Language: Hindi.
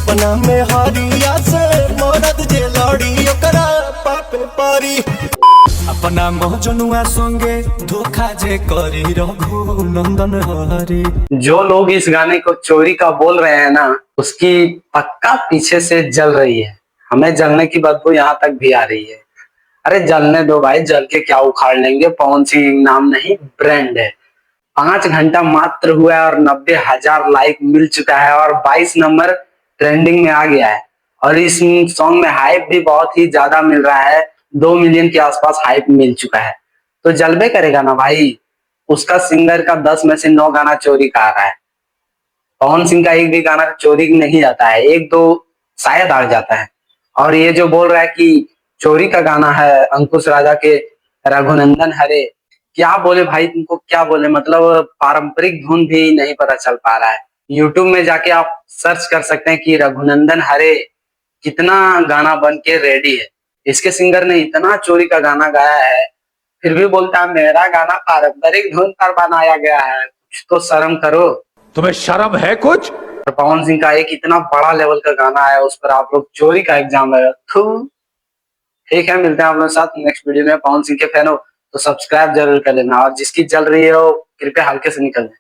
अपना में हरिया से मरद जे लड़ी ओकरा पापे परी। अपना मोहजनुआ संगे धोखा जे करी रघु नंदन हरी। जो लोग इस गाने को चोरी का बोल रहे हैं ना, उसकी पक्का पीछे से जल रही है। हमें जलने की बदबू यहाँ तक भी आ रही है। अरे जलने दो भाई, जल के क्या उखाड़ लेंगे। पवन सिंह नाम नहीं, ब्रांड है। 5 घंटा मात्र हुआ है और 90,000 लाइक मिल चुका है और 22 नंबर ट्रेंडिंग में आ गया है। और इस सॉन्ग में हाइप भी बहुत ही ज्यादा मिल रहा है। 2 मिलियन के आसपास हाइप मिल चुका है, तो जलबे करेगा ना भाई। उसका सिंगर का 10 में से 9 गाना चोरी का आ रहा है। पवन सिंह का एक भी गाना चोरी नहीं जाता है, एक दो शायद आ जाता है। और ये जो बोल रहा है कि चोरी का गाना है अंकुश राजा के रघुनंदन हरे, क्या बोले भाई, तुमको क्या बोले। मतलब पारंपरिक धुन भी नहीं पता चल पा रहा है। यूट्यूब में जाके आप सर्च कर सकते हैं कि रघुनंदन हरे कितना गाना बन के रेडी है। इसके सिंगर ने इतना चोरी का गाना गाया है, फिर भी बोलता है मेरा गाना पारंपरिक धुन पर बनाया गया है। कुछ तो शर्म करो। तुम्हें शर्म है कुछ? पवन सिंह का एक इतना बड़ा लेवल का गाना है, उस पर आप लोग चोरी का एग्जाम है। ठीक है, मिलते हैं आप लोगों के साथ नेक्स्ट वीडियो में। पवन सिंह के फैन हो तो सब्सक्राइब जरूर कर लेना, और जिसकी जल रही है वो कृपया हल्के से निकल जाए।